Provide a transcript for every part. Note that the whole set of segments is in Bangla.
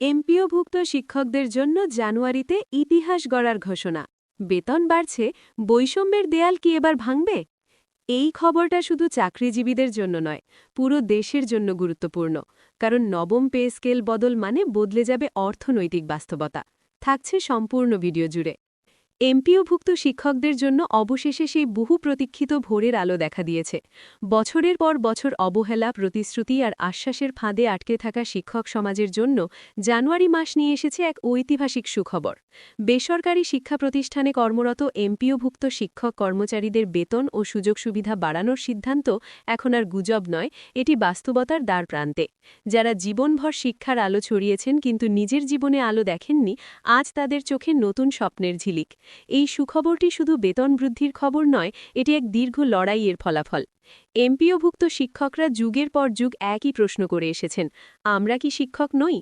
এমপিওভুক্ত শিক্ষকদের জন্য জানুয়ারিতে ইতিহাস গড়ার ঘোষণা। বেতন বাড়ছে, বৈষম্যের দেয়াল কি এবার ভাঙবে? এই খবরটা শুধু চাকরিজীবীদের জন্য নয়, পুরো দেশের জন্য গুরুত্বপূর্ণ। কারণ নবম পে স্কেল বদল মানে বদলে যাবে অর্থনৈতিক বাস্তবতা। থাকছে সম্পূর্ণ ভিডিও জুড়ে। এমপিওভুক্ত শিক্ষকদের জন্য অবশেষে সেই বহু প্রতীক্ষিত ভোরের আলো দেখা দিয়েছে। বছরের পর বছর অবহেলা, প্রতিশ্রুতি আর আশ্বাসের ফাঁদে আটকে থাকা শিক্ষক সমাজের জন্য জানুয়ারি মাস নিয়ে এসেছে এক ঐতিহাসিক সুখবর। বেসরকারি শিক্ষা প্রতিষ্ঠানে কর্মরত এমপিওভুক্ত শিক্ষক কর্মচারীদের বেতন ও সুযোগ সুবিধা বাড়ানোর সিদ্ধান্ত এখন আর গুজব নয়, এটি বাস্তবতার দ্বারপ্রান্তে। যারা জীবনভর শিক্ষার আলো ছড়িয়েছেন কিন্তু নিজের জীবনে আলো দেখেননি, আজ তাদের চোখে নতুন স্বপ্নের ঝিলিক। এই সুখবরটি শুধু বেতন বৃদ্ধির খবর নয়, এটি এক দীর্ঘ লড়াইয়ের ফলাফল। এমপিওভুক্ত শিক্ষকরা যুগের পর যুগ একই প্রশ্ন করে এসেছেন, আমরা কি শিক্ষক নই?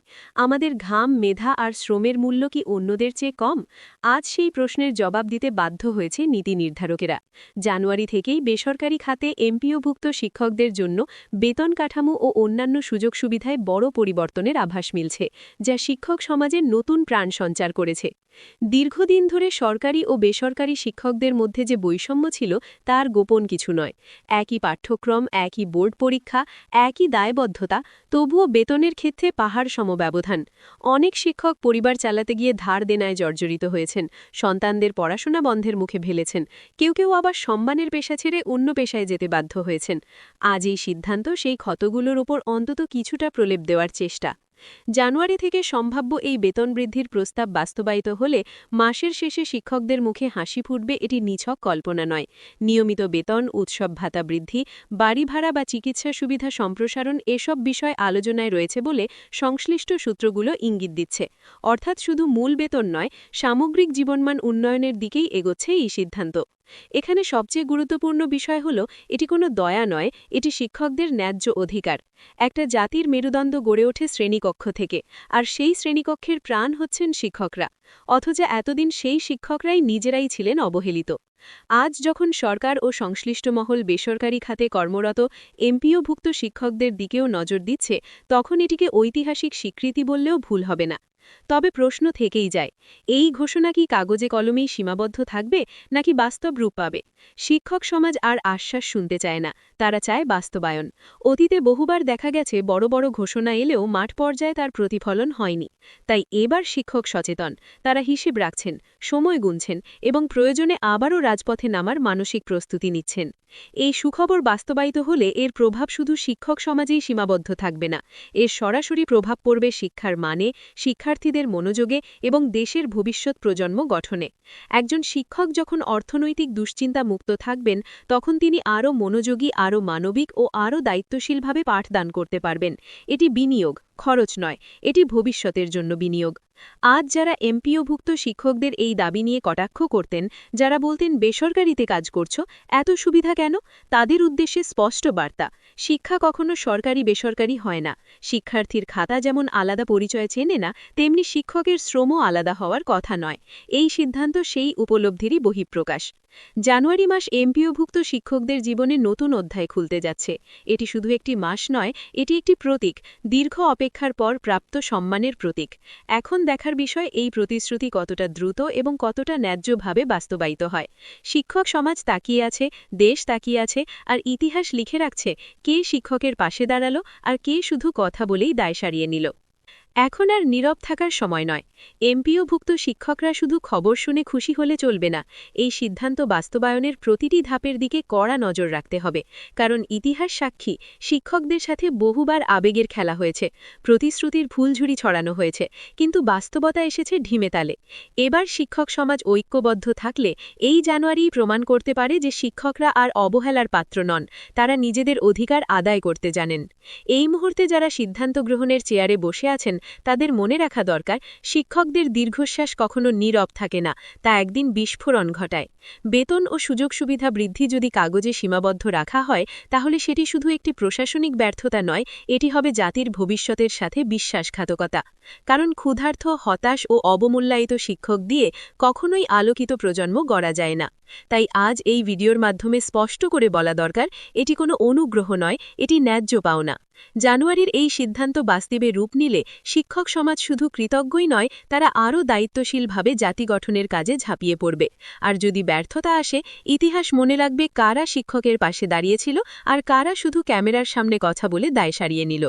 আমাদের ঘাম, মেধা আর শ্রমের মূল্য কি অন্যদের চেয়ে কম? আজ সেই প্রশ্নের জবাব দিতে বাধ্য হয়েছে নীতি নির্ধারকেরা। জানুয়ারি থেকেই বেসরকারি খাতে এমপিওভুক্ত শিক্ষকদের জন্য বেতন কাঠামো ও অন্যান্য সুযোগ সুবিধায় বড় পরিবর্তনের আভাস মিলছে, যা শিক্ষক সমাজে নতুন প্রাণ সঞ্চার করেছে। দীর্ঘদিন ধরে সরকারি ও বেসরকারি শিক্ষকদের মধ্যে যে বৈষম্য ছিল, তার গোপন কিছু নয়। একই পাঠ্যক্রম, একই বোর্ড পরীক্ষা, একই দায়বদ্ধতা, তবুও বেতনের ক্ষেত্রে পাহাড় সম ব্যবধান। অনেক শিক্ষক পরিবার চালাতে গিয়ে ধার দেনায় জর্জরিত হয়েছেন, সন্তানদের পড়াশোনা বন্ধের মুখে ফেলেছেন, কেউ কেউ আবার সম্মানের পেশা ছেড়ে অন্য পেশায় যেতে বাধ্য হয়েছেন। আজ এই সিদ্ধান্ত সেই ক্ষতগুলোর ওপর অন্তত কিছুটা প্রলেপ দেওয়ার চেষ্টা। জানুয়ারি থেকে সম্ভাব্য এই বেতন বৃদ্ধির প্রস্তাব বাস্তবায়িত হলে মাসের শেষে শিক্ষকদের মুখে হাসি ফুটবে, এটি নিছক কল্পনা নয়। নিয়মিত বেতন, উৎসব ভাতা বৃদ্ধি, বাড়ি ভাড়া বা চিকিৎসা সুবিধা সম্প্রসারণ, এসব বিষয় আলোচনায় রয়েছে বলে সংশ্লিষ্ট সূত্রগুলো ইঙ্গিত দিচ্ছে। অর্থাৎ শুধু মূল বেতন নয়, সামগ্রিক জীবনমান উন্নয়নের দিকেই এগোচ্ছে এই সিদ্ধান্ত। এখানে সবচেয়ে গুরুত্বপূর্ণ বিষয় হল, এটি কোনো দয়া নয়, এটি শিক্ষকদের ন্যায্য অধিকার। একটা জাতির মেরুদণ্ড গড়ে ওঠে শ্রেণীকক্ষ থেকে, আর সেই শ্রেণীকক্ষের প্রাণ হচ্ছেন শিক্ষকরা। অথচ এতদিন সেই শিক্ষকরাই নিজেরাই ছিলেন অবহেলিত। আজ যখন সরকার ও সংশ্লিষ্ট মহল বেসরকারি খাতে কর্মরত এমপিওভুক্ত শিক্ষকদের দিকেও নজর দিচ্ছে, তখন এটিকে ঐতিহাসিক স্বীকৃতি বললেও ভুল হবে না। তবে প্রশ্ন থেকেই যায়, এই ঘোষণা কি কাগজে কলমেই সীমাবদ্ধ থাকবে, নাকি বাস্তব রূপ পাবে? শিক্ষক সমাজ আর আশ্বাস শুনতে চায় না, তারা চায় বাস্তবায়ন। অতীতে বহুবার দেখা গেছে বড় বড় ঘোষণা এলেও মাঠ পর্যায়ে তার প্রতিফলন হয়নি। তাই এবার শিক্ষক সচেতন, তারা হিসেব রাখছেন, সময় গুনছেন এবং প্রয়োজনে আবারও রাজপথে নামার মানসিক প্রস্তুতি নিচ্ছেন। এই সুখবর বাস্তবায়িত হলে এর প্রভাব শুধু শিক্ষক সমাজেই সীমাবদ্ধ থাকবে না, এর সরাসরি প্রভাব পড়বে শিক্ষার মানে, শিক্ষার্থীদের মনোযোগে এবং দেশের ভবিষ্যৎ প্রজন্ম গঠনে। একজন শিক্ষক যখন অর্থনৈতিক দুশ্চিন্তা মুক্ত থাকবেন, তখন তিনি আরও মনোযোগী, আরও মানবিক ও আরও দায়িত্বশীলভাবে পাঠদান করতে পারবেন। এটি বিনিয়োগ, খরচ নয়, এটি ভবিষ্যতের জন্য বিনিয়োগ। আজ যারা এমপিওভুক্ত শিক্ষকদের এই দাবি নিয়ে কটাক্ষ করতেন, যারা বলতেন বেসরকারিতে কাজ করছো, এত সুবিধা কেন, তাদের উদ্দেশ্যে স্পষ্ট বার্তা: শিক্ষা কখনো সরকারি বেসরকারি হয় না। শিক্ষার্থীর খাতা যেমন আলাদা পরিচয় চেনে না, তেমনি শিক্ষকের শ্রমও আলাদা হওয়ার কথা নয়। এই সিদ্ধান্ত সেই উপলব্ধিরই বহিঃপ্রকাশ। জানুয়ারি মাস এমপিওভুক্ত শিক্ষকদের জীবনে নতুন অধ্যায় খুলতে যাচ্ছে। এটি শুধু একটি মাস নয়, এটি একটি প্রতীক, দীর্ঘ অপেক্ষার পর প্রাপ্ত সম্মানের প্রতীক। এখন দেখার বিষয়, এই প্রতিশ্রুতি কতটা দ্রুত এবং কতটা ন্যায্যভাবে বাস্তবায়িত হয়। শিক্ষক সমাজ তাকিয়ে আছে, দেশ তাকিয়ে আছে, আর ইতিহাস লিখে রাখছে কে শিক্ষকের পাশে দাঁড়ালো আর কে শুধু কথা বলেই দায় সারিয়ে নিল। এখন আর নীরব থাকার সময় নয়। এমপিওভুক্ত শিক্ষকরা শুধু খবর শুনে খুশি হলে চলবে না, এই সিদ্ধান্ত বাস্তবায়নের প্রতিটি ধাপের দিকে কড়া নজর রাখতে হবে। কারণ ইতিহাস সাক্ষী, শিক্ষকদের সাথে বহুবার আবেগের খেলা হয়েছে, প্রতিশ্রুতির ফুলঝুরি ছড়ানো হয়েছে, কিন্তু বাস্তবতা এসেছে ঢিমে তালে। এবার শিক্ষক সমাজ ঐক্যবদ্ধ থাকলে এই জানুয়ারিই প্রমাণ করতে পারে যে শিক্ষকরা আর অবহেলার পাত্র নন, তারা নিজেদের অধিকার আদায় করতে জানেন। এই মুহূর্তে যারা সিদ্ধান্ত গ্রহণের চেয়ারে বসে আছেন, তাদের মনে রাখা দরকার, শিক্ষকদের দীর্ঘশ্বাস কখনো নীরব থাকে না, তা একদিন বিস্ফোরণ ঘটায়। বেতন ও সুযোগ সুবিধা বৃদ্ধি যদি কাগজে সীমাবদ্ধ রাখা হয়, তাহলে সেটি শুধু একটি প্রশাসনিক ব্যর্থতা নয়, এটি হবে জাতির ভবিষ্যতের সাথে বিশ্বাসঘাতকতা। কারণ ক্ষুধার্ত, হতাশ ও অবমূল্যায়িত শিক্ষক দিয়ে কখনোই আলোকিত প্রজন্ম গড়া যায় না। তাই আজ এই ভিডিওর মাধ্যমে স্পষ্ট করে বলা দরকার, এটি কোনো অনুগ্রহ নয়, এটি ন্যায্য পাওনা। জানুয়ারির এই সিদ্ধান্ত বাস্তবে রূপ নিলে শিক্ষক সমাজ শুধু কৃতজ্ঞই নয়, তারা আরও দায়িত্বশীলভাবে জাতি গঠনের কাজে ঝাঁপিয়ে পড়বে। আর যদি ব্যর্থতা আসে, ইতিহাস মনে রাখবে কারা শিক্ষকের পাশে দাঁড়িয়েছিল আর কারা শুধু ক্যামেরার সামনে কথা বলে দায় সারিয়ে নিল।